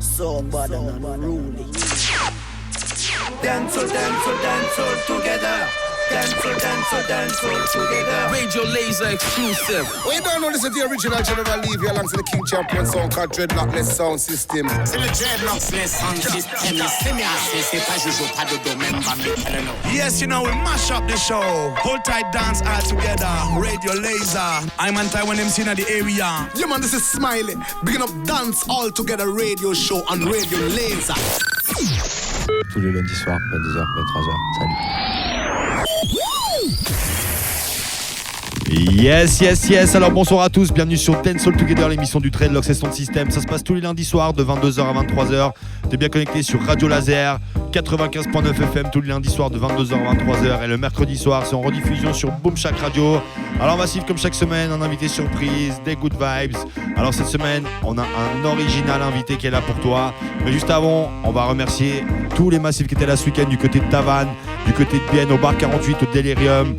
So bad and unruly. Dance together. Dance together. Radio Laser exclusive. We don't know this is the original General Levy alongside the King Champion song called Dreadlockless Sound System. C'est le Dreadlockless Sound System. C'est pas Jojo, pas de domaine, Yes, you know, we mash up the show. Hold tight, dance all together. Radio Laser. I'm on Taiwan MC in the area. Yeah man, this is Smiley. Bigging up Dance All Together radio show on Radio Laser. Tous les lundis soirs, 22h, 23h. Salut. Yes. Alors bonsoir à tous, bienvenue sur Dance All Together, l'émission du Dreadlocks Sound System. Ça se passe tous les lundis soirs de 22h à 23h. T'es bien connecté sur Radio Laser 95.9 FM tous les lundis soirs de 22h à 23h. Et le mercredi soir, c'est en rediffusion sur Boom Shack Radio. Alors Massif, comme chaque semaine, un invité surprise, des good vibes. Alors cette semaine, on a un original invité qui est là pour toi. Mais juste avant, on va remercier tous les Massifs qui étaient là ce week-end du côté de Tavannes, du côté de Bienne, au bar 48, au Delirium.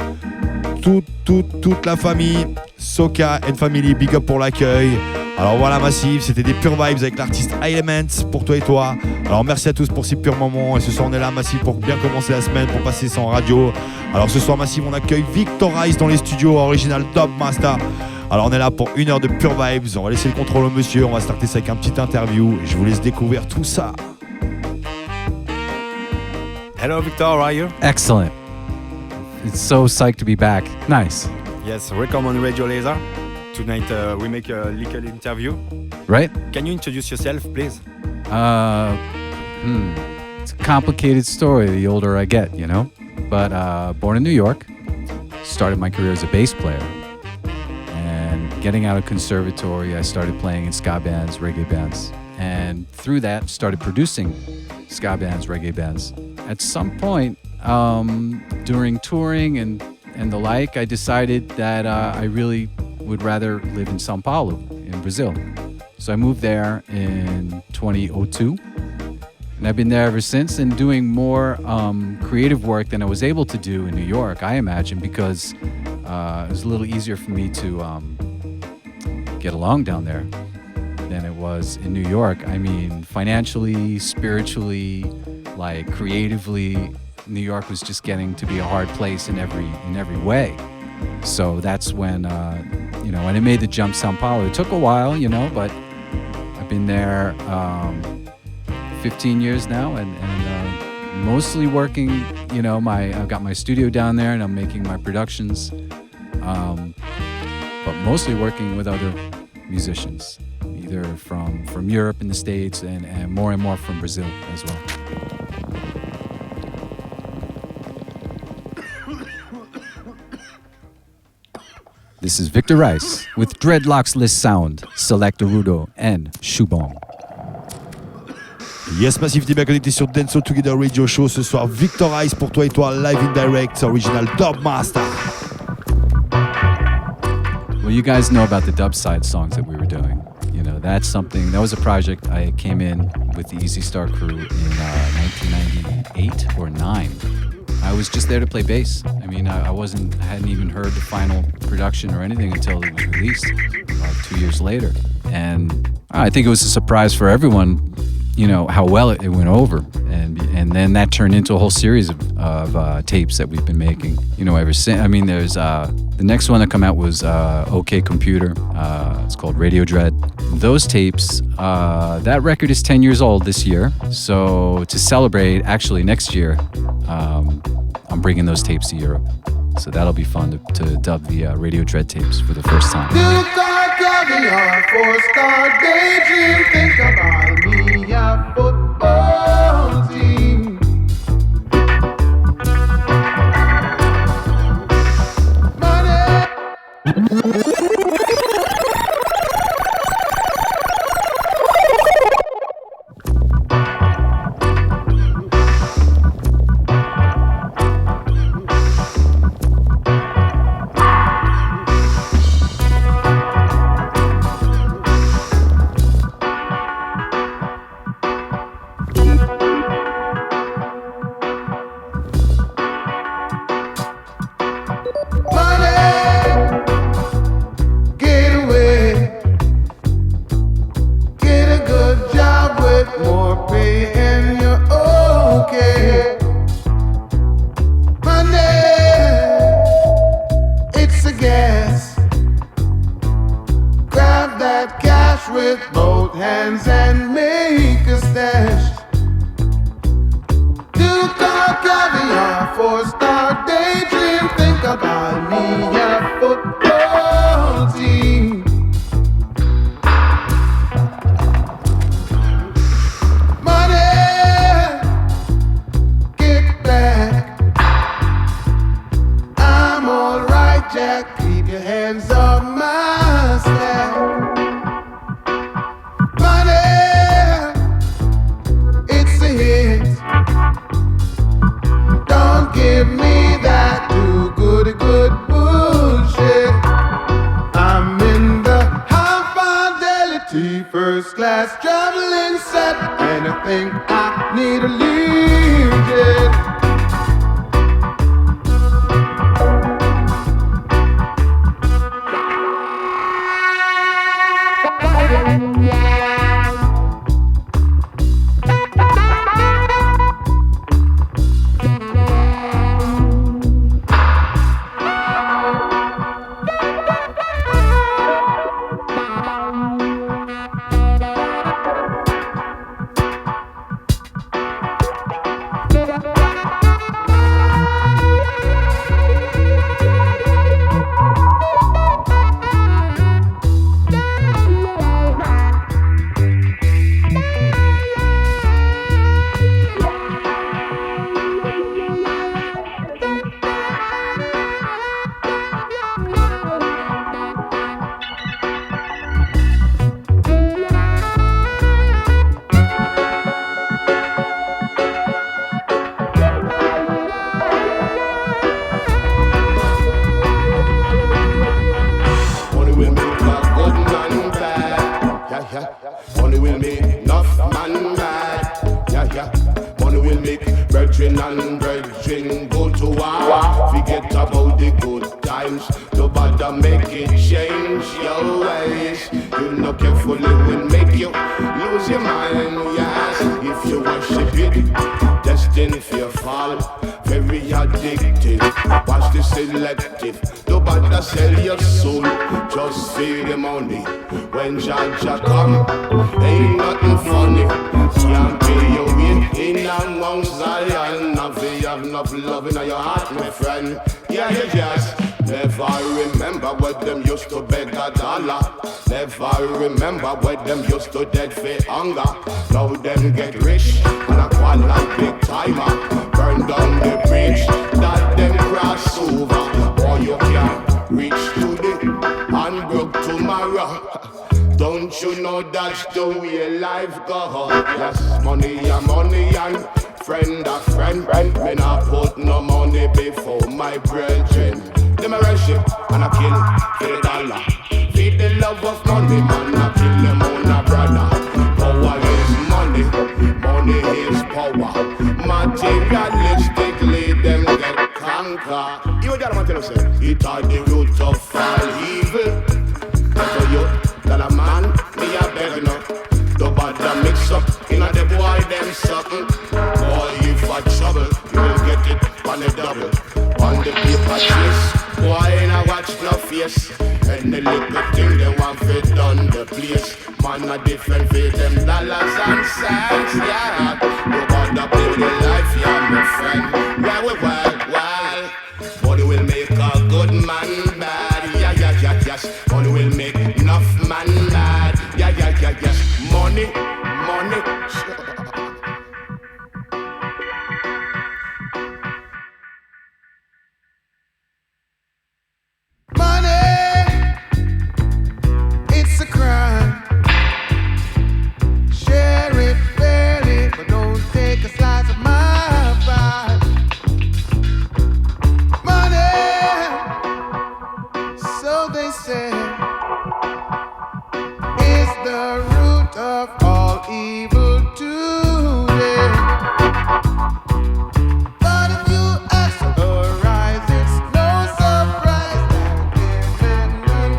Toute la famille, Soka and Family, big up pour l'accueil. Alors voilà Massive, c'était des pure vibes avec l'artiste Elements pour toi et toi. Alors merci à tous pour ces purs moments. Et ce soir on est là Massive pour bien commencer la semaine, pour passer ça en radio. Alors ce soir Massive, on accueille Victorize dans les studios, original Dub Master. Alors on est là pour une heure de pure vibes. On va laisser le contrôle au monsieur, on va starter ça avec un petit interview. Je vous laisse découvrir tout ça. Hello Victor, how are you? Excellent. It's so psyched to be back. Nice. Yes, welcome on Radio Laser. Tonight we make a little interview. Right? Can you introduce yourself, please? It's a complicated story the older I get, you know? But born in New York, started my career as a bass player. And getting out of conservatory, I started playing in ska bands, reggae bands. And through that, started producing ska bands, reggae bands. At some point, during touring and the like, I decided that I really would rather live in São Paulo, in Brazil. So I moved there in 2002, and I've been there ever since and doing more creative work than I was able to do in New York, I imagine, because it was a little easier for me to get along down there than it was in New York. I mean, financially, spiritually, like creatively, New York was just getting to be a hard place in every way. So that's when, when I made the jump to São Paulo. It took a while, but I've been there 15 years now and mostly working, I've got my studio down there and I'm making my productions, but mostly working with other musicians, either from Europe and the States and more from Brazil as well. This is Victor Rice with Dreadlockless Sound, Select Rudo and Shubong. Yes Massive, t'es bien connecté sur Dance All Together Radio Show. Ce soir, Victorize pour toi et toi, live in direct, original Dub Master. Well, you guys know about the dub side songs that we were doing. That's something, that was a project I came in with the Easy Star crew in 1998 or 9. I was just there to play bass. I mean, I hadn't even heard the final production or anything until it was released 2 years later. And I think it was a surprise for everyone, how well it went over. And then that turned into a whole series of tapes that we've been making, ever since. I mean, there's the next one that come out was OK Computer. It's called Radio Dread. Those tapes, that record is 10 years old this year. So to celebrate, actually next year, I'm bringing those tapes to Europe. So that'll be fun to dub the Radio Dread tapes for the first time. 2-star caviar, 4-star daydream, think about me, a football team. Money. that cash with both hands and make a stash. Two-car caviar, four-star daydream. Think about me, a football team. Money, get back. I'm alright, Jack. Keep your hands off my stack. Money, it's a hit. Don't give me that too good bullshit. I'm in the high fidelity first class traveling set, and I think I need a Learjet. Money will make enough man mad. Yeah, yeah. Money will make brethren and brethren go to war. Forget about the good times. No bother make it change your ways. You know carefully will make you lose your mind. Yes, if you worship it, destined for your fall. Very addictive. Watch the selective. No bother sell your soul. Just feed the money. When Jaja come, ain't nothing funny. Can't pay your way in among Zion. Not you have enough love in your heart, my friend. Yeah, yes. Never remember when them used to beg a dollar. Never remember when them used to dead for hunger. Now them get rich and a quad like big timer. Burn down the bridge that them cross over. Or you can't reach today and broke tomorrow. Don't you know that's the way life goes? Yes, money and friend a friend. Me not put no money before my brethren. Them a worship and a kill for the dollar. Feed the love of money, man, a kill them on a brother. Power is money, money is power. Materialistically, them get conquered. You what I'm tell you, say? It are the root of all evil. For you, that a man, me a beg no. The bother mix up, in a the boy them something. Boy, if I trouble, you will get it on the double. On the paper chase, boy, ain't I watch no face. And the little thing they want fit done the place. Man a different for them dollars and cents, yeah. No bother play with your life, yeah, my friend. Well. Money will make a good man bad, yeah, yes. Money will make enough man mad, yeah, yes. Money. It's a crime. Share it fairly, but don't take a slice of my pie. Money, so they say, is the root of all evil today. But if you ask the rise, it's no surprise that women run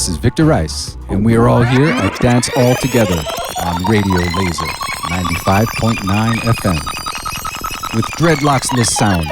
This is Victor Rice, and we are all here at Dance All Together on Radio Laser 95.9 FM with dreadlocksless sound.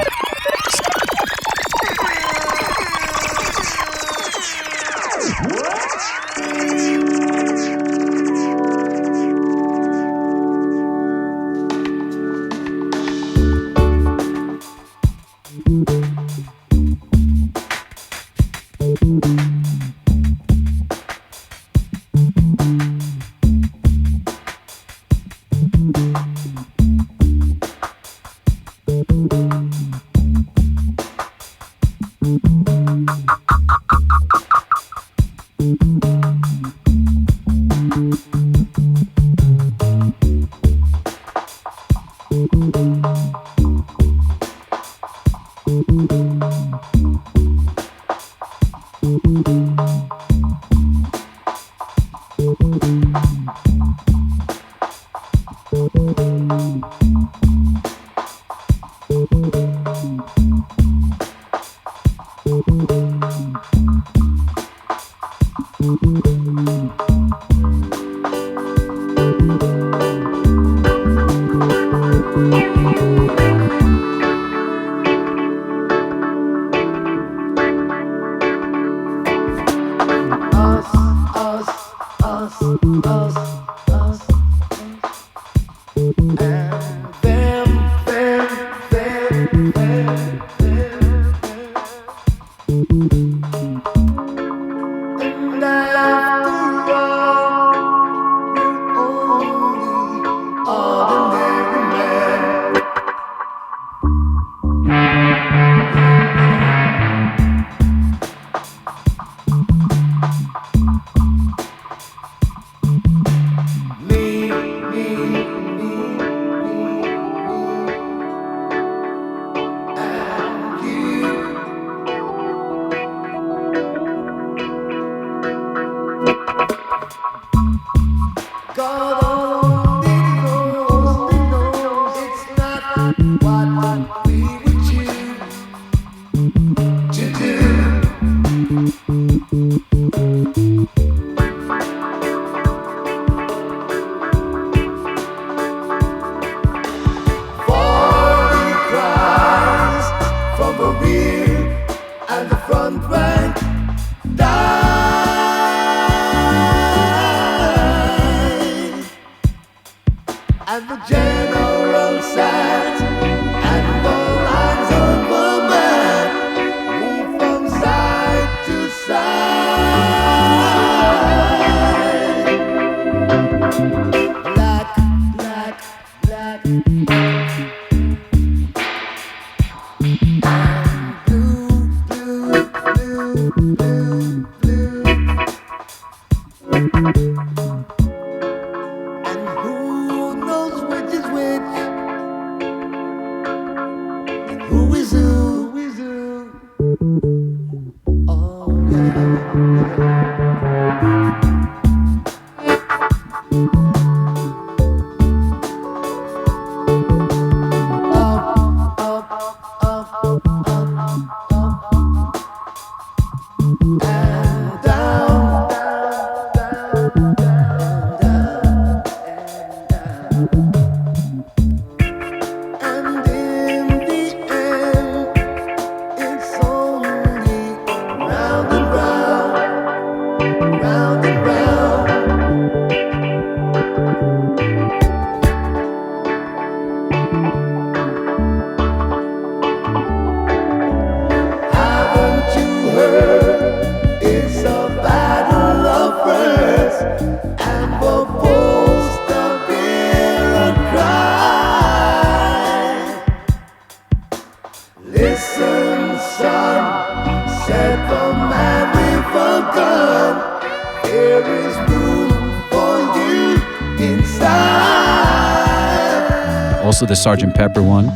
Also the Sgt. Pepper one,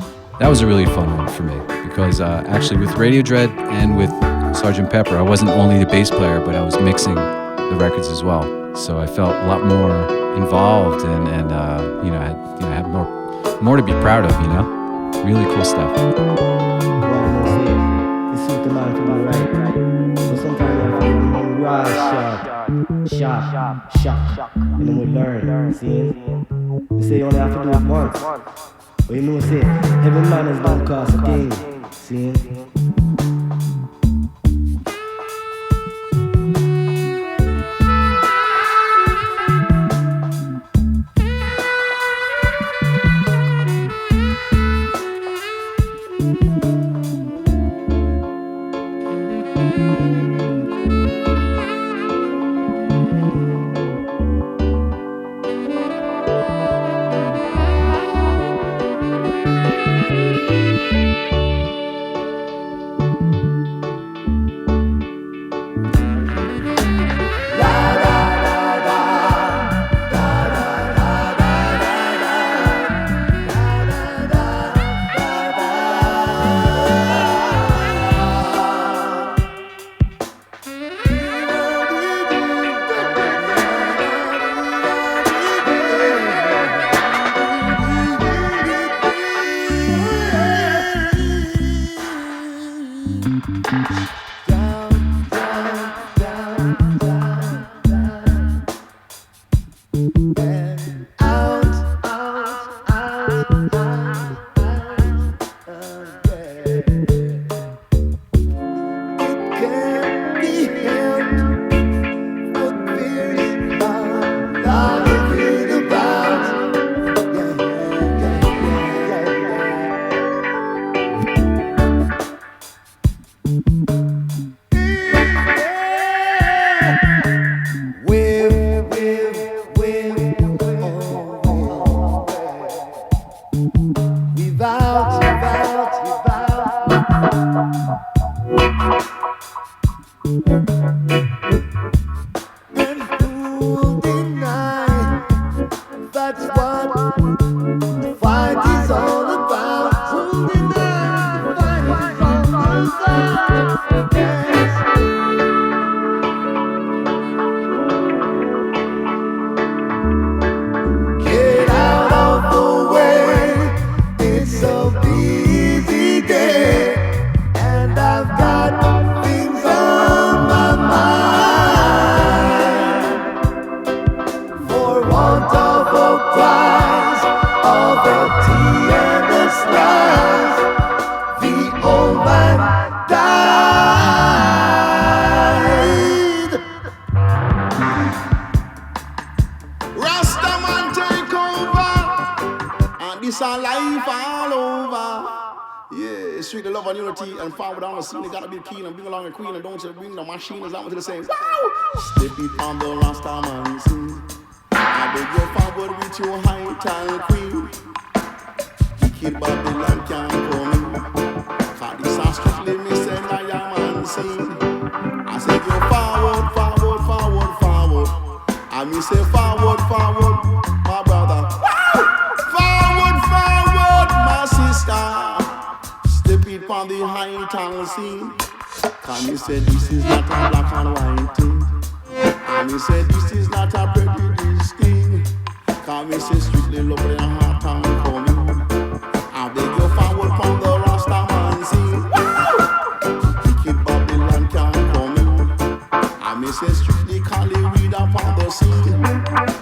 that was a really fun one for me because actually with Radio Dread and with Sgt. Pepper, I wasn't only the bass player, but I was mixing the records as well. So I felt a lot more involved and I had more to be proud of, you know? Really cool stuff. It's something about to be right. But sometimes I feel you all sharp, and then we learn, see? We say you only have to do it once, but you know, say, every man is don't cost a thing, see? They gotta be keen and bring along a queen and don't you bring the machine as out to the same. Wow! Step it on the Rastaman scene. I beg you forward with your high tile queen. Wicked Babylon can't come in. Cause this is strictly me say I am unseen. I said you forward, forward, forward, forward. I me say forward, forward, my brother. Wow! Forward, forward, my sister. Step it on the high tile scene. Can you say this is not a black and white thing? Can you say this is not a prejudice thing? Can you say strictly love and heart and coming? I beg you forward from the Rastaman scene. Wicked Babylon can't come in. I may say strictly Cali weed upon the scene.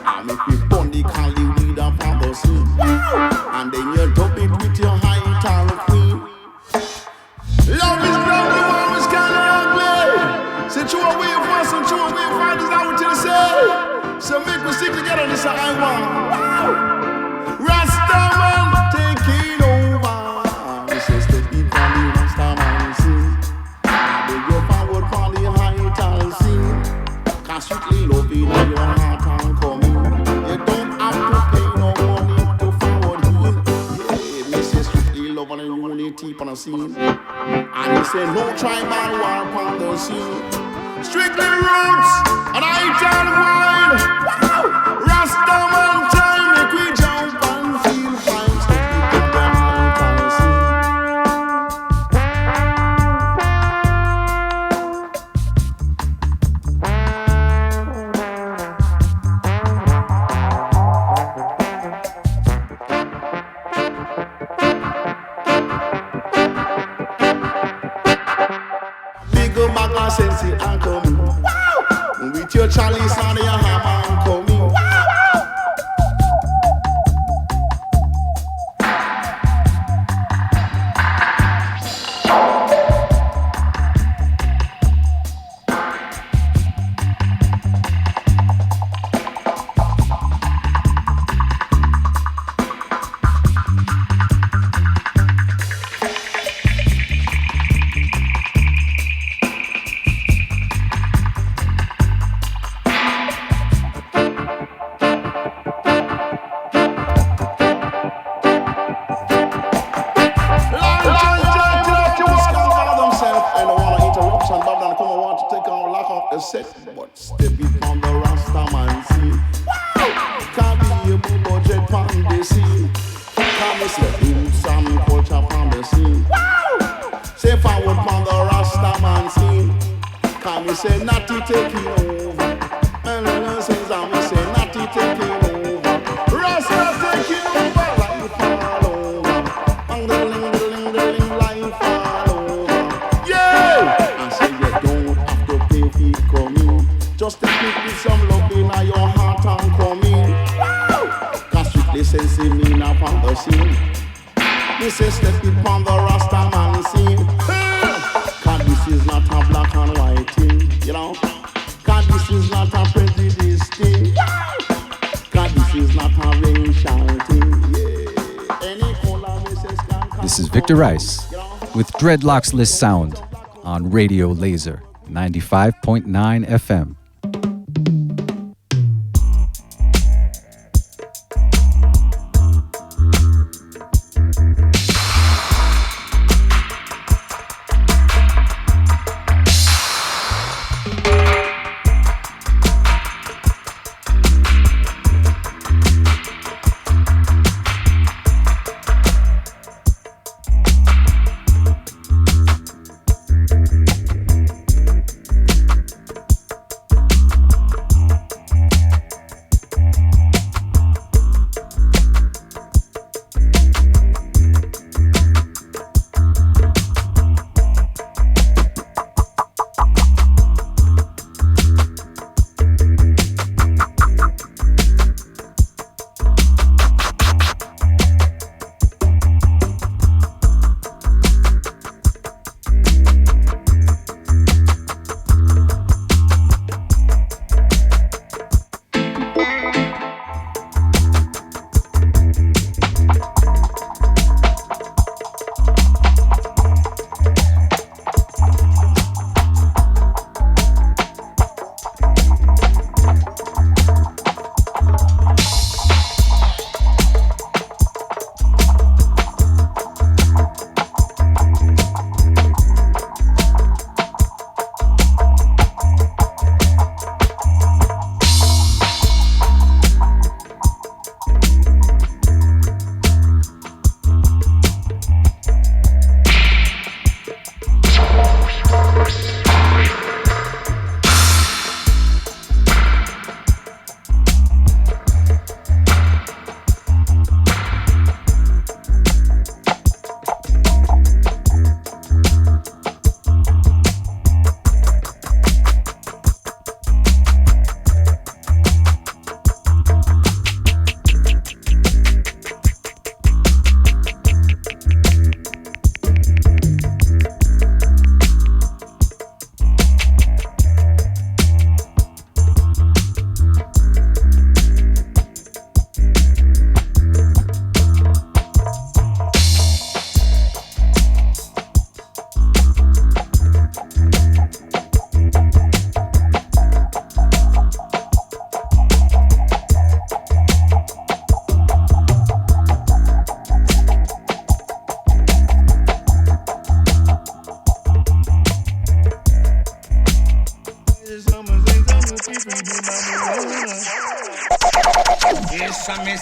I make me burn the Cali weed upon the scene. And then you dub it with your high tile queen. Love is lovely, war is kind of ugly. Say true away for us and true away for others, I want you to say. So make me stick together, this is what I want. Rastaman taking over. This is the beat from the Rastaman scene. I beg you forward for the high tile scene. Cause strictly love it and your heart and coming. You don't have to pay no money to forward in. Yeah, me say strictly love and unity on the scene. And he said no tribal war upon the scene. Strictly roots and I turn wild. Rastaman time make we jump and feel fine. Strictly on the scene. Big up my sense and coming. Wow! police and the hammer coming. But step it on the Rastaman scene. Can't be a budget on the scene. Can't be say some culture on the scene. Say forward on the Rastaman scene. Can't be say natty taking over. And says I'm say natty taking over. Rasta taking over. Life all over. And the life all over. Yeah! And say you don't have to pay fee coming. Just take it with some love in your heart and come in. Cause strictly sensei mean up on the scene. This is step it on the Rastaman scene. Cause this is not a black and white thing, you know. Cause this is not a prejudice thing. Cause this is not a racial thing, yeah. Any color races can come. This is Victor Rice with Dreadlocks-less sound on Radio Laser 95.9 FM.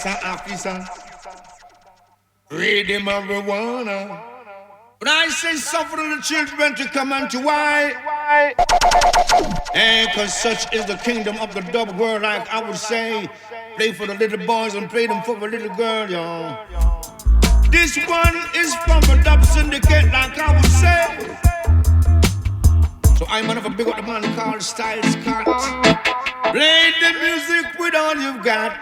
Officer, read him marijuana. But I say suffer the children to come unto why? And cause such is the kingdom of the double world, like I would say. Play for the little boys and play them for the little girl, y'all. This one is from a dub syndicate, like I would say. So I'm gonna big up the man called Style Scott. Play the music with all you've got.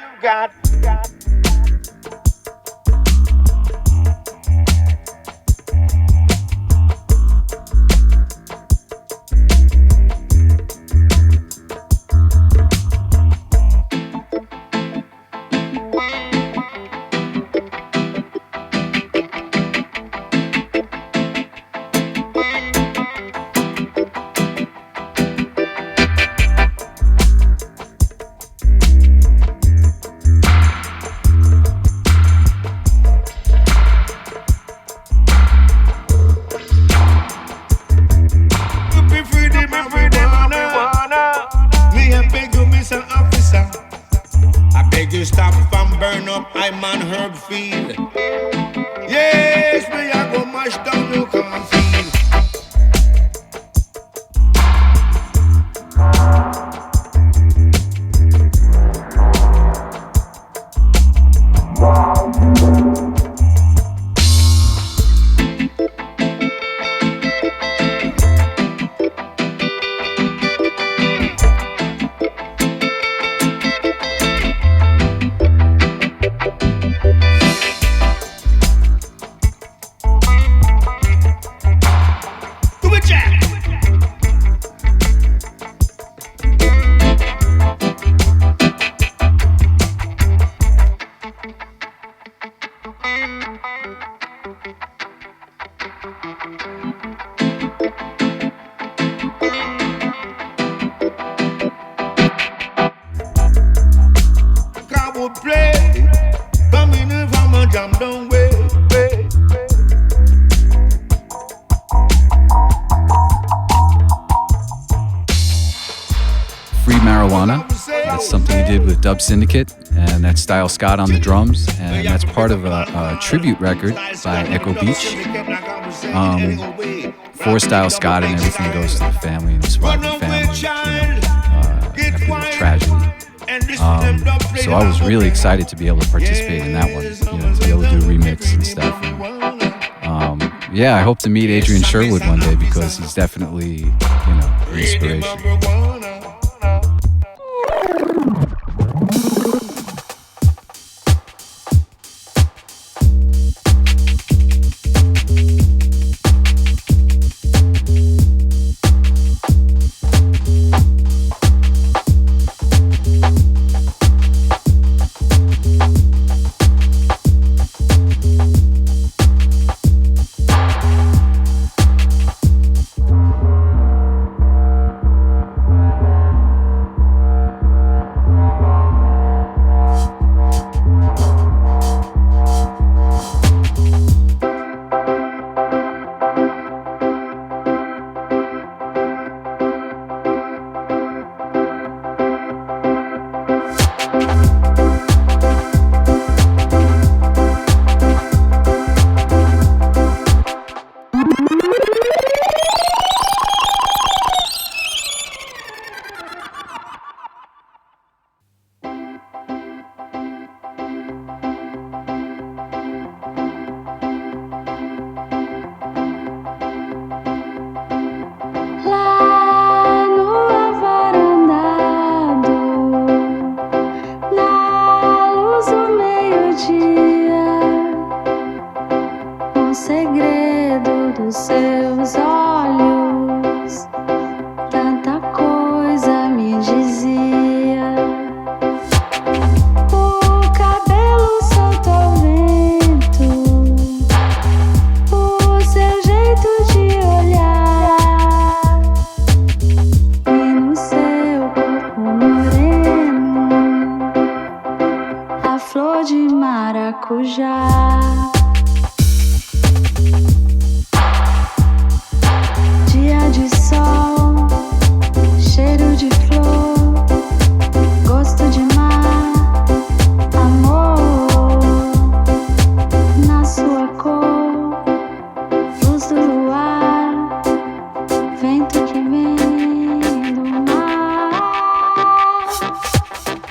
Stop from burn up, I'm on herb field. Yes, me I go mash down your cornfield. Dub Syndicate, and that's Style Scott on the drums, and that's part of a tribute record by Echo Beach for Style Scott, and everything goes to the family and the surviving family, after the tragedy. So I was really excited to be able to participate in that one, to be able to do a remix and stuff. And, I hope to meet Adrian Sherwood one day because he's definitely, an inspiration.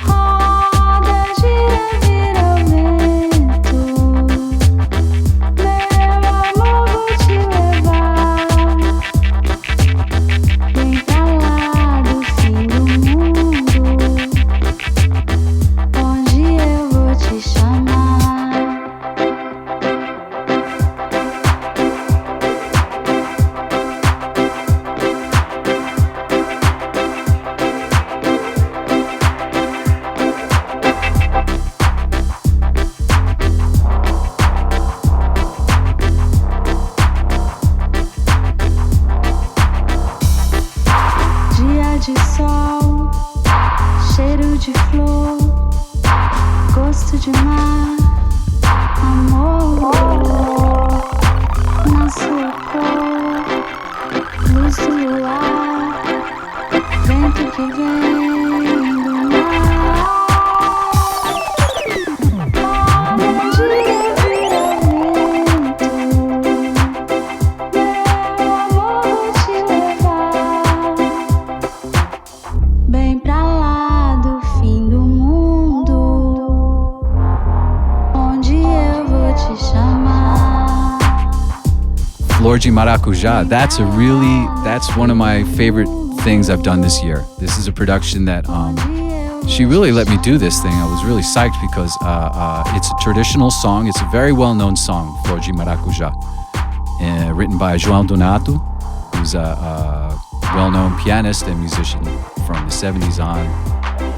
Roda, gira, vira o vento. flor, gosto de mar, amor na sua cor, luz do luar, vento que vem do mar. Onde eu vira vento, meu amor vou te levar bem pra lá do fim do mundo, onde eu vou te chamar. Flor de Maracujá, that's one of my favorite things I've done this year. This is a production that she really let me do this thing. I was really psyched because it's a traditional song. It's a very well-known song, Flor de Maracujá, written by João Donato, who's a well-known pianist and musician from the 70s on.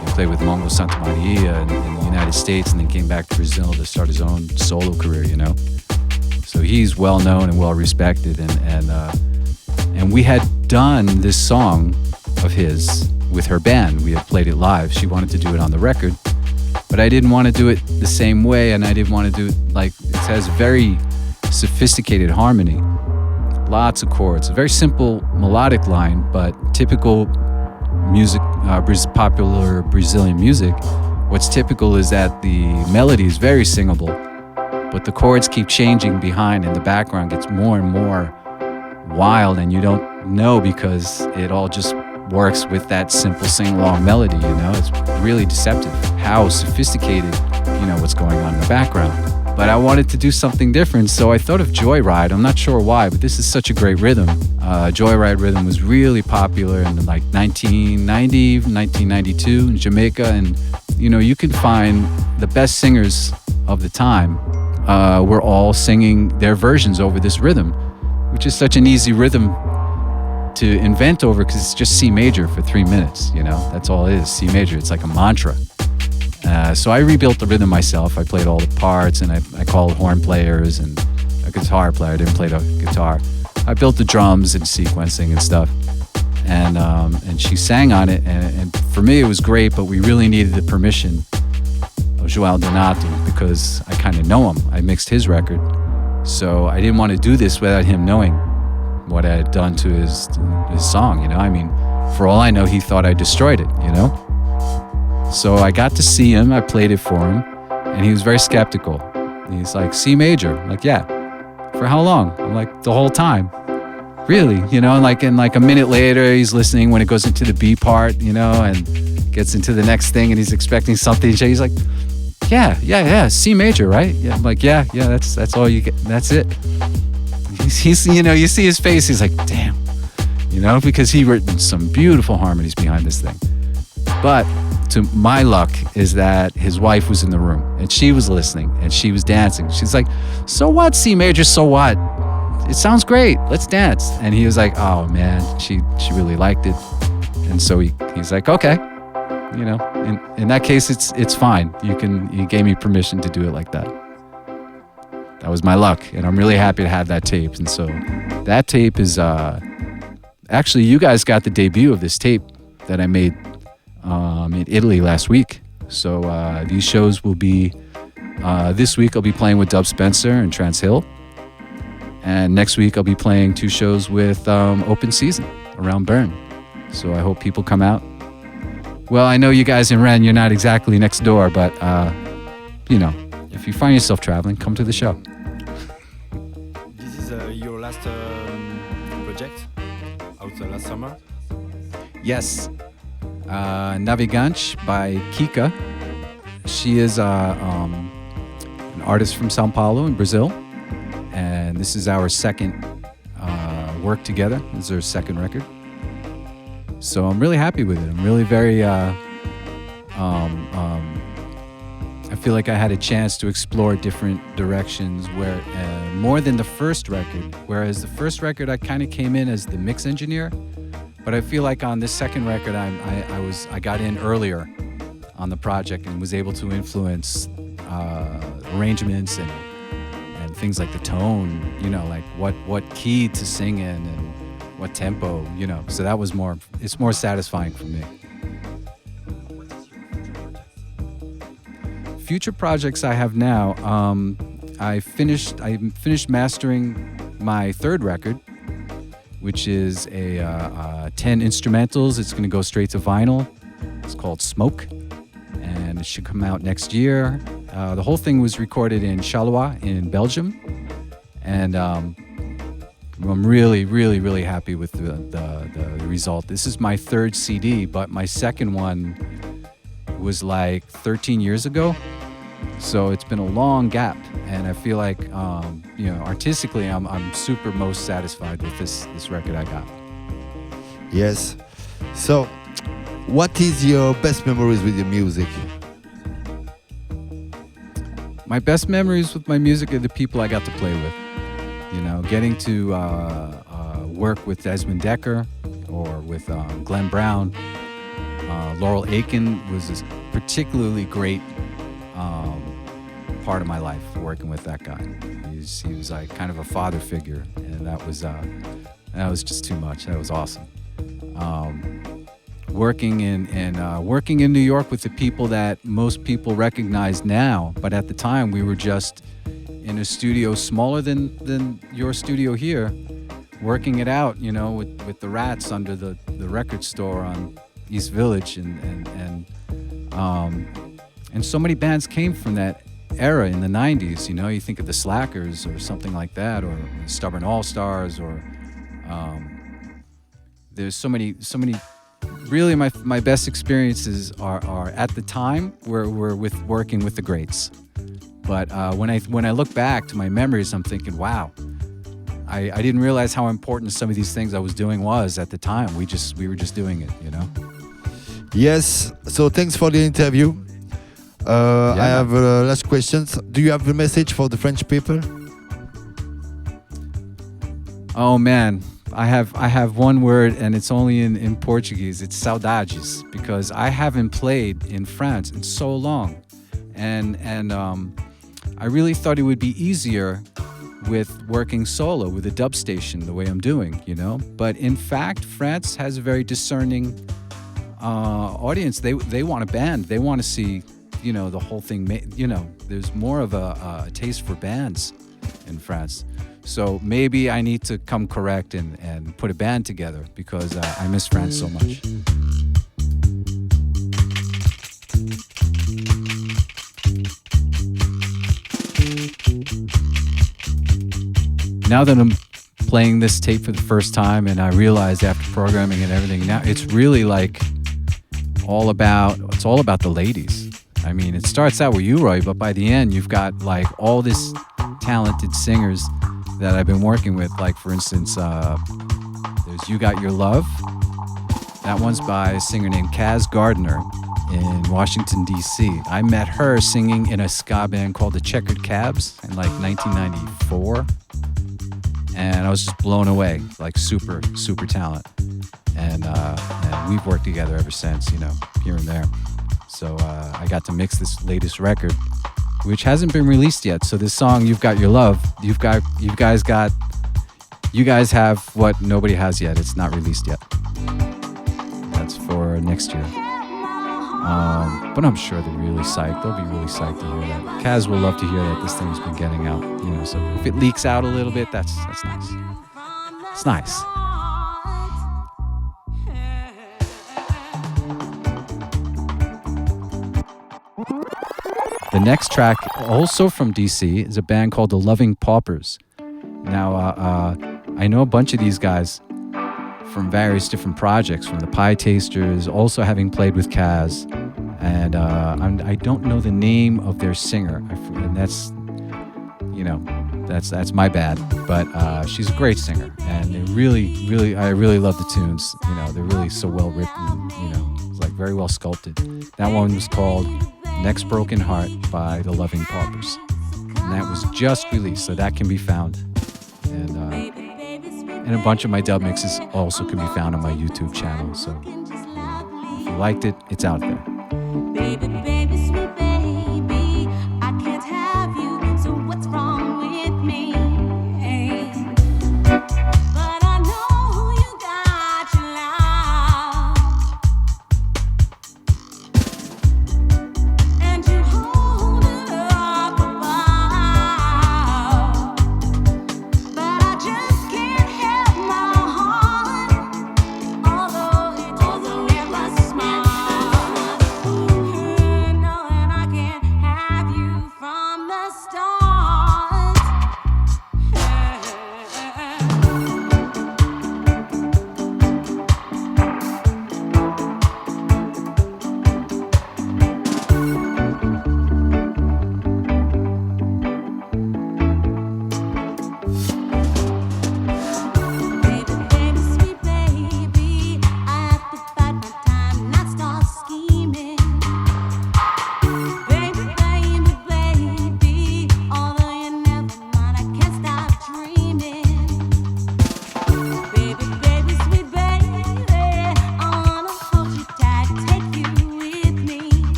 He played with Mongo Santa Maria in the United States and then came back to Brazil to start his own solo career, you know? So he's well-known and well-respected, and we had done this song of his with her band. We had played it live. She wanted to do it on the record, but I didn't want to do it the same way, and I didn't want to do it like, it has very sophisticated harmony, lots of chords, a very simple melodic line, but typical music, popular Brazilian music, what's typical is that the melody is very singable, but the chords keep changing behind and the background gets more and more wild, and you don't know because it all just works with that simple sing-along melody, you know? It's really deceptive how sophisticated, you know, what's going on in the background. But I wanted to do something different, so I thought of Joyride. I'm not sure why, but this is such a great rhythm. Joyride rhythm was really popular in like 1990, 1992 in Jamaica, and you know, you can find the best singers of the time were all singing their versions over this rhythm, which is such an easy rhythm to invent over because it's just C major for 3 minutes, you know? That's all it is, C major. It's like a mantra. So I rebuilt the rhythm myself. I played all the parts, and I called horn players and a guitar player. I didn't play the guitar. I built the drums and sequencing and stuff. And she sang on it, and for me it was great, but we really needed the permission of João Donato because I kind of know him. I mixed his record. So I didn't want to do this without him knowing what I had done to his song, you know? I mean, for all I know, he thought I destroyed it, you know? So I got to see him, I played it for him, and he was very skeptical. He's like, C major? I'm like, yeah. For how long? I'm like, the whole time. Really? You know, and like a minute later, he's listening when it goes into the B part, you know, and gets into the next thing, and he's expecting something. He's like, yeah, C major, right? Yeah, I'm like, yeah, that's all you get. That's it. He's, you know, you see his face, he's like, damn, you know, because he written some beautiful harmonies behind this thing. But to my luck is that his wife was in the room and she was listening and she was dancing. She's like, so what, C major, so what? It sounds great, let's dance. And he was like, oh man, she really liked it. And so he's like, okay, you know, in that case, it's fine. He gave me permission to do it like that. That was my luck, and I'm really happy to have that tape. And so that tape is, actually, you guys got the debut of this tape that I made in Italy last week. So these shows will be, this week I'll be playing with Dub Spencer and Trans Hill. And next week I'll be playing 2 shows with Open Season around Bern. So I hope people come out. Well, I know you guys in Rennes, you're not exactly next door, but, you know, if you find yourself traveling, come to the show. This is your last project out last summer? Yes. Navegante by Kika. She is an artist from Sao Paulo in Brazil. And this is our second work together. This is her second record. So I'm really happy with it. I'm really very, I feel like I had a chance to explore different directions where more than the first record, whereas the first record I kind of came in as the mix engineer, but I feel like on this second record I got in earlier on the project and was able to influence arrangements and things like the tone, you know, like what key to sing in and what tempo, you know. So that was it's more satisfying for me. future projects I have now. I finished mastering my third record, which is a 10 instrumentals. It's going to go straight to vinyl. It's called Smoke, and it should come out next year. The whole thing was recorded in Charleroi in Belgium, and I'm really, really, really happy with the result. This is my third CD, but my second one was like 13 years ago. So it's been a long gap, and I feel like, artistically, I'm super most satisfied with this record I got. Yes. So, what is your best memories with your music? My best memories with my music are the people I got to play with. You know, getting to work with Desmond Dekker or with Glenn Brown. Laurel Aitken was a particularly great part of my life, working with that guy. He was like kind of a father figure, and that was just too much. That was awesome. Working in New York with the people that most people recognize now, but at the time we were just in a studio smaller than your studio here, working it out, you know, with the Rats under the record store on East Village, and so many bands came from that era in the 90s. You know, you think of the Slackers or something like that, or Stubborn All Stars, or there's so many. Really, my best experiences are at the time were with working with the greats. But when I look back to my memories, I'm thinking, wow, I didn't realize how important some of these things I was doing was at the time. We were just doing it, you know. Yes. So thanks for the interview. I have last questions. Do you have a message for the French people? Oh man, I have one word, and it's only in Portuguese. It's saudades, because I haven't played in France in so long, and I really thought it would be easier with working solo with a dub station the way I'm doing, you know. But in fact, France has a very discerning audience. They want a band. They want to see, you know, the whole thing. You know, there's more of a taste for bands in France. So maybe I need to come correct and put a band together, because I miss France so much. Now that I'm playing this tape for the first time, and I realized after programming and everything, now it's really like all about the ladies. I mean, it starts out with you, Roy, but by the end you've got like all this talented singers that I've been working with. Like, for instance, there's You Got Your Love. That one's by a singer named Kaz Gardner in Washington, D.C. I met her singing in a ska band called the Checkered Cabs in like 1994. And I was just blown away, like super, super talent. And we've worked together ever since, you know, here and there. So I got to mix this latest record, which hasn't been released yet. So this song, You've Got Your Love, you guys have what nobody has yet. It's not released yet. That's for next year. But I'm sure they're really psyched. They'll be really psyched to hear that. Kaz will love to hear that this thing's been getting out. You know, so if it leaks out a little bit, that's nice. It's nice. The next track, also from DC, is a band called the Loving Paupers. Now, I know a bunch of these guys from various different projects, from the Pie Tasters, also having played with Kaz, and I don't know the name of their singer, and that's, you know, that's my bad. But she's a great singer, and they I really love the tunes. You know, they're really so well written. You know, it's like very well sculpted. That one was called Next Broken Heart by the Loving Paupers, and that was just released, so that can be found. And a bunch of my dub mixes also can be found on my YouTube channel. So if you liked it, it's out there. Baby, baby, sweet baby, I can't have you, so what's wrong with me? But I know you got your love, and you hold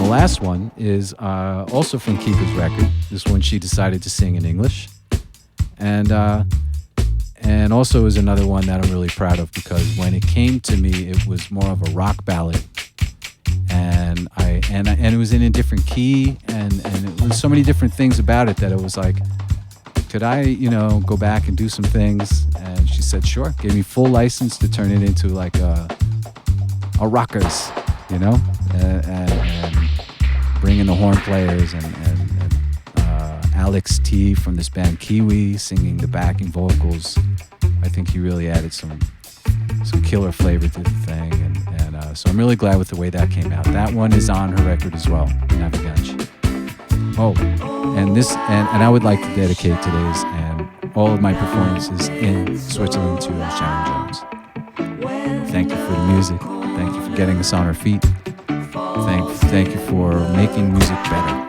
the last one is also from Kiva's record. This one she decided to sing in English. And also is another one that I'm really proud of because when it came to me, it was more of a rock ballad. And it was in a different key and it was so many different things about it that it was like, could I, go back and do some things? And she said, sure. Gave me full license to turn it into like a rockers, and bring in the horn players and Alex T from this band Kiwi singing the backing vocals. I think he really added some killer flavor to the thing, and so I'm really glad with the way that came out. That one is on her record as well, Naviganch. Oh, and I would like to dedicate today's and all of my performances in Switzerland to Sharon Jones. Thank you for the music. Thank you for getting us on our feet. Thank you for making music better.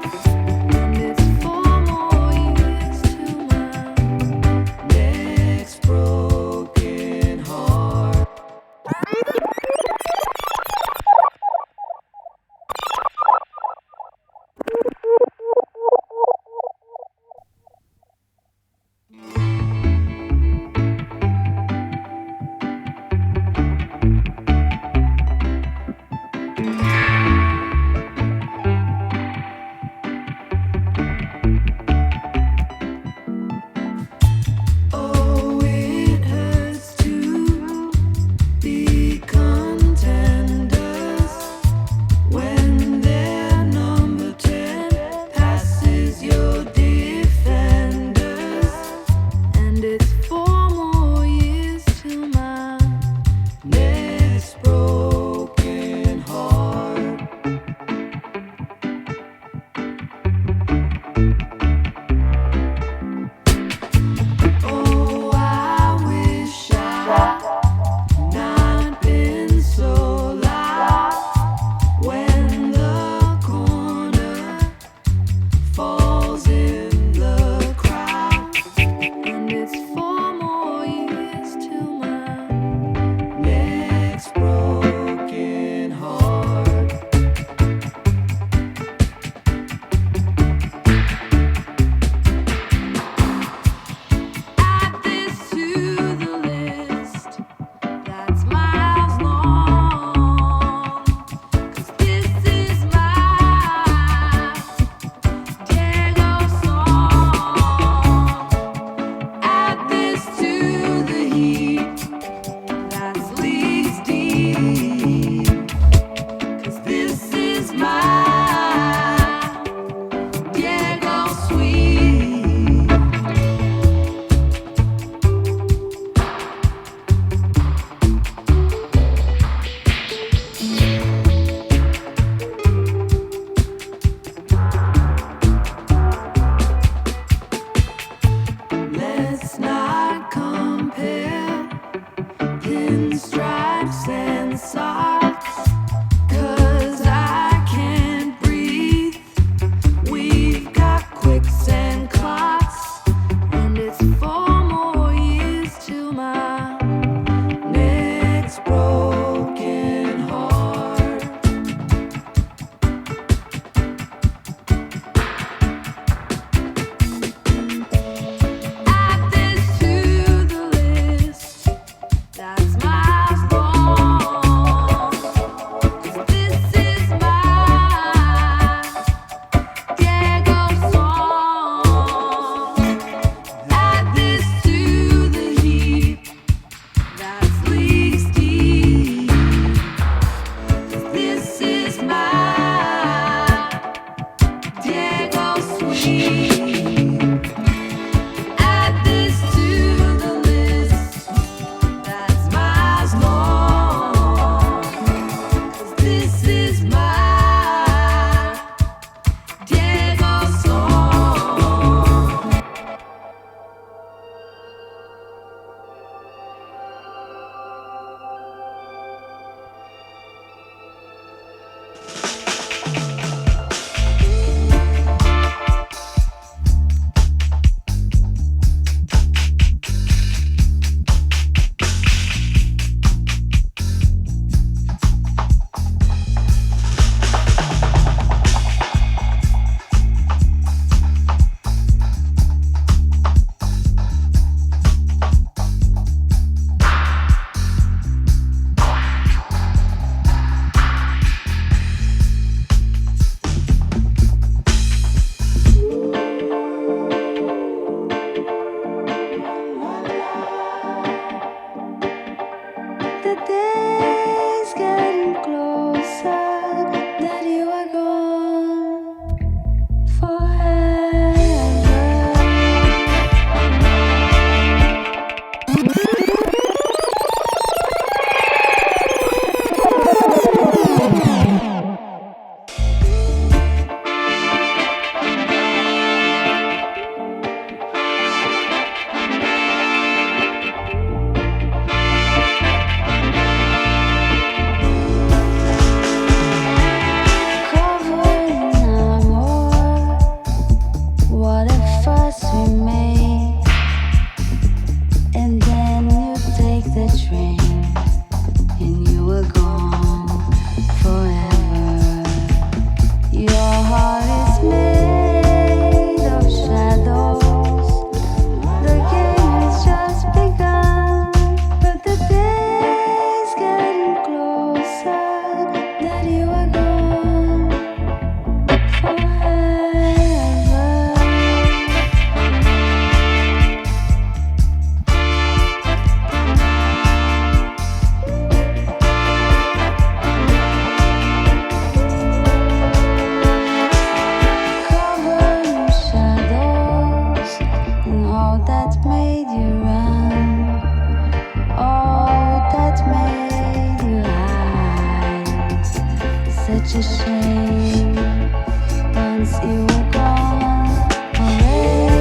all that made you run, all that made you hide. Such a shame, once you were gone away.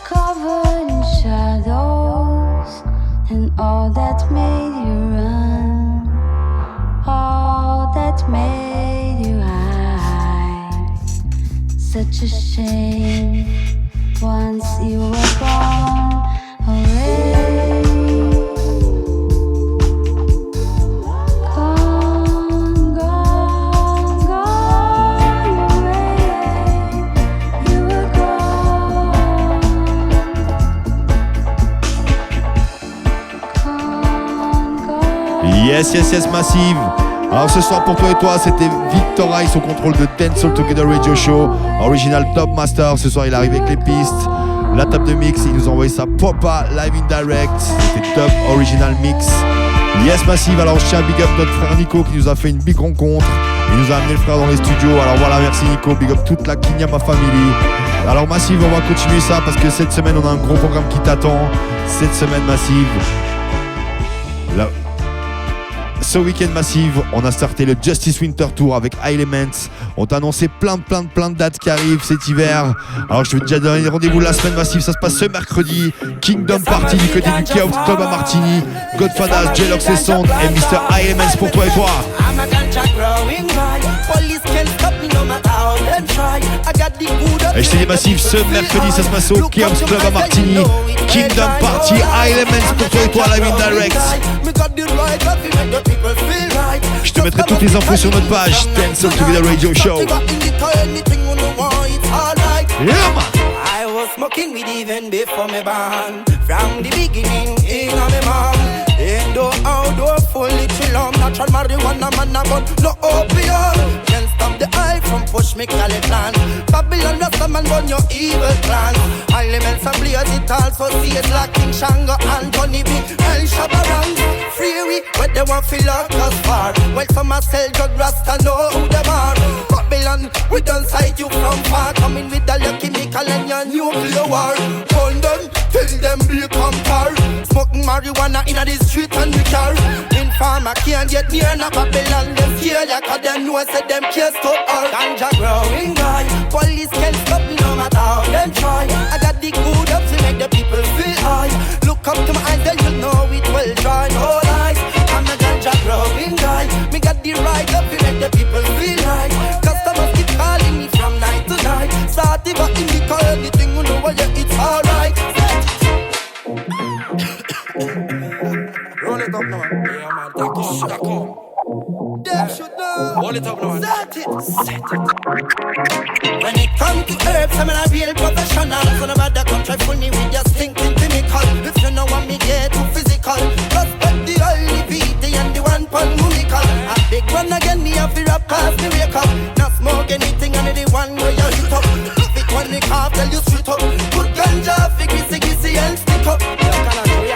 Covered in shadows, and all that made you run, all that made you hide. Such a shame, once you were gone away. Gone, gone, gone away. You were Yes, yes, yes, Massive. Alors ce soir pour toi et toi, c'était Victor Rice au contrôle de Dance All Together Radio Show, original Top Master. Ce soir il arrive avec les pistes, la table de mix, il nous a envoyé sa Popa live in direct. C'était Top Original Mix. Yes, Massive. Alors je tiens à big up notre frère Nico qui nous a fait une big rencontre. Il nous a amené le frère dans les studios. Alors voilà, merci Nico, big up toute la Kinyama Family. Alors Massive, on va continuer ça parce que cette semaine on a un gros programme qui t'attend. Cette semaine Massive. Là. Ce week-end Massive, on a starté le Justice Winter Tour avec Elements. On t'a annoncé plein de dates qui arrivent cet hiver. Alors je te veux déjà donner rendez-vous la semaine Massive. Ça se passe ce mercredi. Kingdom Party du côté du Chaos Club à Martigny. Godfathers, J-Lox et Sound et Mr. Elements pour toi et toi. Et je t'ai dit Massive, ce mercredi ça se passe au Chaos Club à Martigny. Kingdom Party, Elements pour toi et toi, live in direct. Je te mettrai toutes les infos sur notre page Dance All Together Radio Show. Yeah, man. I was smoking weed even before me born. From the beginning, in my mom. Indoor, outdoor, fully chill on. Natural marijuana, man, I want no opium. Can't stop the eye from push me call it plan. Babylon, Rasta man, run your evil plan. Elements and blaze it also see it like King Shango and Johnny B. El Shabarang. Free we, but they want feel like us far. Well, some a sell drug, Rasta know who they are. Babylon, we don't sight you from far. Coming with all your chemical and your nuclear war. Hold them, till them become tar. Smoking marijuana in the street and the car. In farmer can't get near no Babylon. Them fear ya cause them know say them can't stop all. Ganja growing guy. Police can't stop me no matter how them try. I got the good up to make the people feel high. Look up to my eyes then you'll know it will dry. No lies, I'm a ganja growing guy. Me got the right up to make the people feel right. Customers keep calling me from night to night. Sativa indica anything you know what yeah, it's alright. Roll it up now. Yeah man, d'accord. Them should know. Roll it up now. Set it. When it comes to herbs, I'm a real professional. So no matter come try fool me with your stinking chemical. If you know what me get too physical. Respect the holy VT and the one pan munical. A big one again, me have to rap past the wake up. Not smoke anything and the one where you hit up. Big one me can't tell you straight up. Put ganja, figgy and stick up.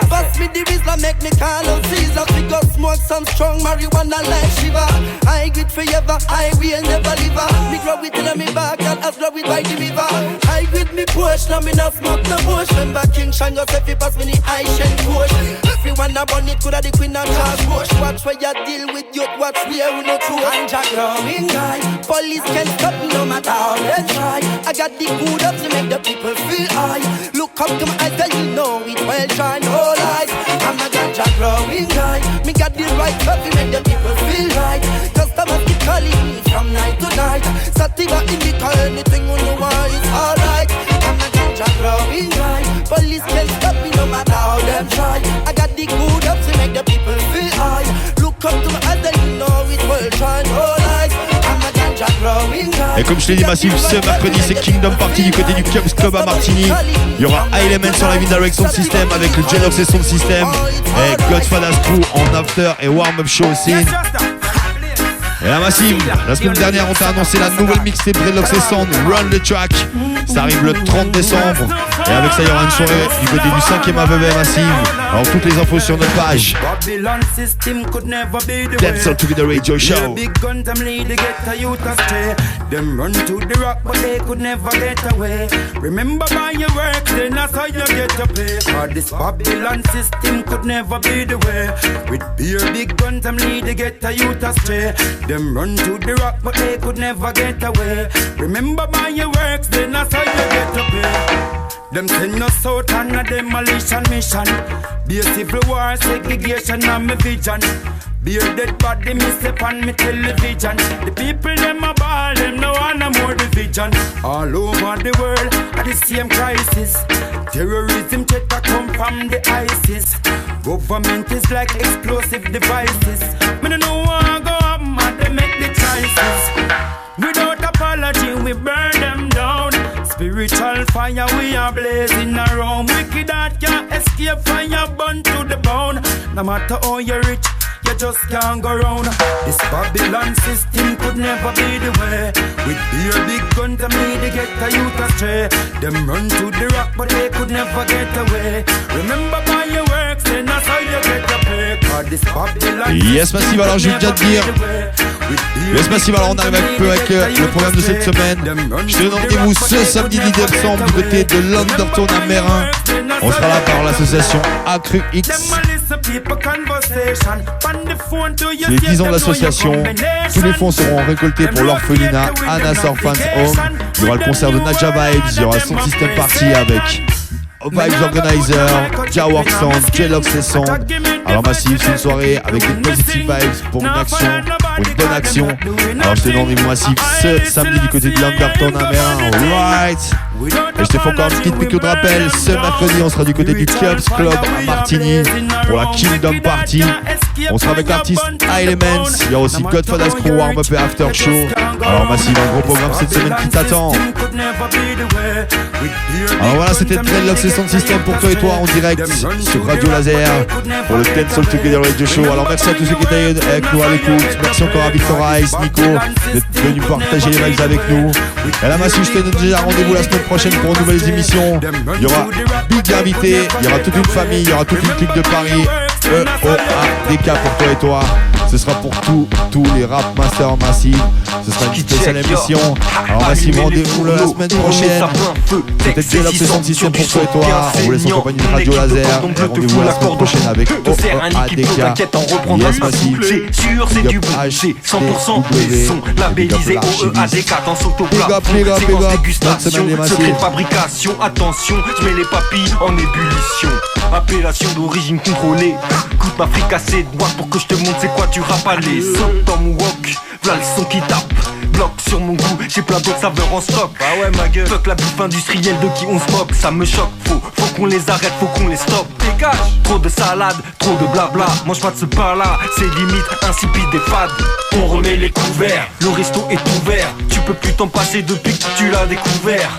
Pass me the Rizla, make me call on Caesar. We go smoke some strong marijuana like Shiva. I grit forever, I will never leave her. Me grow it till me back and as grow it by the river. I grit me push, now me not smoke no bush. Remember King Shango say fi pass me the Aishen push. Everyone a burn it, coulda the queen and Charles Bush. Watch where you deal with youth, watch where we no true. Ganja growing guy, police can't stop me no matter how they try. I got the good up to make the people feel high. Look up to my eyes, then you know it well dry. No lies, I'm a ganja growing guy. Me got the right stuff to make the people feel right. Customers keep calling me from night to night. Sativa indica anything you know why it's alright. I'm a ganja ganja growing dry. Police can't stop me no matter how them try. I got the good up to make the people feel high. Look up to my other, you know it will try no lies. I'm a ganja growing dry. Et comme je l'ai dit Massive, ce mercredi c'est Kingdom Party du côté du Cubs Club à Martigny. Il y aura Element sur la Direct Sound System avec le Genox et Sound System. Et Godfather's Crew en after et warm-up show aussi. Et la Massive, la semaine dernière on t'a annoncé la nouvelle mixtape Dreadlocks et Sound, Run the Track. Ça arrive le 30 décembre. Et avec ça il y aura une soirée du côté du 5e AVV Massive. Alors toutes les infos sur notre page. Dance All Together Radio Show. Them run to the rock but they could never get away. Remember by your work, then that's how you get to pay. For this Babylon system could never be the way. With beer big guns, them lead to get a youth astray. Them run to the rock but they could never get away. Remember by your works, then that's how you get to pay. Them send us out on a demolition mission. Be a civil war, segregation and my vision. Be a dead body, me step on me television. The people them a ball, them no want no more division. All over the world, at the same crisis. Terrorism threat a come from the ISIS. Government is like explosive devices. Me no know what go up, man, they make the choices. Without apology, we burn them down. Spiritual fire, we are blazing around. Wicked heart can't escape fire, burn to the bone. No matter how you're rich, you just can't go round. This Babylon system could never be the way. With beer big guns, them need to get a youth astray. Them run to the rock, but they could never get away. Remember by your works, then that's how you get your pay. Cause this Babylon Yes Massive, alors je vais déjà te dire. Yes Massive, alors on arrive un peu avec le programme de cette semaine. Je te donne rendez-vous ce samedi 10 décembre du côté de l'Undertone à Mérin. On sera là par l'association Acru X. C'est les 10 ans de l'association. Tous les fonds seront récoltés pour l'orphelinat Anna's Orphans Home. Il y aura le concert de Nadja Vibes, il y aura son système party avec Vibes Organizer, Jawork Sound, J-Lox et Sound. Alors Massive, c'est une soirée avec des positive vibes pour une action, pour une bonne action. Alors je te donne rendez-vous Massive ce samedi du côté de l'Undertone à Mérin. Alright. Et je te fais encore une petite piqûre de rappel. Ce mercredi, on sera du côté du Cubs Club à Martigny pour la Kingdom Party. On sera avec l'artiste Elements. Il y a aussi Godfather's Crew, Warm Up et After Show. Alors Massive, un gros programme cette semaine qui t'attend. Alors voilà, c'était Dreadlocks et Sound System pour toi et toi en direct sur Radio Laser pour le Dance All Together Radio Show. Alors merci à tous ceux qui étaient avec nous à l'écoute. Merci encore à Victor Ice, Nico d'être venu partager les vibes avec nous. Et là Massive, je te donne déjà rendez-vous la semaine prochaine pour une nouvelle émission. Il y aura big invité, il y aura toute une famille, il y aura toute une clique de Paris. EOADK pour toi et toi. Ce sera pour tous les rap masters Massive. Ce sera une spéciale émission. Alors Massive, rendez-vous la semaine prochaine. C'était J-Lox et Sound System pour toi et toi. On vous laisse en compagnie de Radio Laser. Et rendez-vous la semaine prochaine avec EOADK. Yes Massive. C'est sûr, c'est du bon, c'est 100% des sons labellisés OEADK dans s'autoplat. Séquence dégustation, secret de fabrication. Attention, je mets les papilles en ébullition. Appellation d'origine contrôlée. Écoute ma fricassée de bois pour que je te montre c'est quoi tu rappes à les sauts dans mon rock. V'là le son qui tape. Bloc sur mon goût, j'ai plein d'autres saveurs en stock. Bah ouais ma gueule. Fuck la bouffe industrielle de qui on se moque. Ça me choque, faut qu'on les arrête, faut qu'on les stoppe. Dégage. Trop de salade, trop de blabla. Mange pas de ce pain là, c'est limite insipide et fade. On remet les couverts, le resto est ouvert. Tu peux plus t'en passer depuis que tu l'as découvert.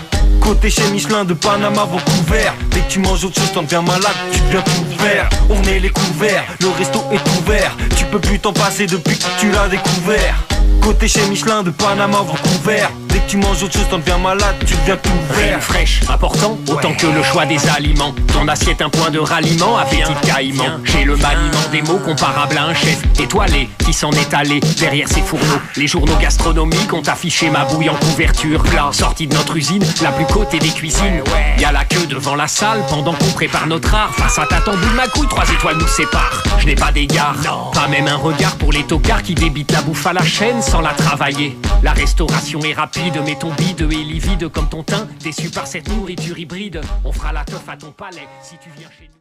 Côté chez Michelin de Panama, Vancouver. Dès que tu manges autre chose, t'en deviens malade, tu deviens tout vert. On est les couverts, le resto est ouvert. Tu peux plus t'en passer depuis que tu l'as découvert. Côté chez Michelin de Panama, Vancouver. Dès que tu manges autre chose, t'en deviens malade, tu deviens tout vert. Rien fraîche, important, autant que le choix des aliments. Ton assiette un point de ralliement, appétit de caïman. J'ai le maniement des mots comparable à un chef étoilé qui s'en est allé derrière ses fourneaux. Les journaux gastronomiques ont affiché ma bouille en couverture. Plat sorti de notre usine, la plus côté des cuisines. Y'a la queue devant la salle pendant qu'on prépare notre art. Face à ta tambour de ma couille, 3 étoiles nous séparent. Je n'ai pas d'égard, pas même un regard pour les tocards qui débitent la bouffe à la chaîne sans la travailler. La restauration est rapide, mais ton bide est livide comme ton teint. Déçu par cette nourriture hybride, on fera la teuf à ton palais si tu viens chez nous.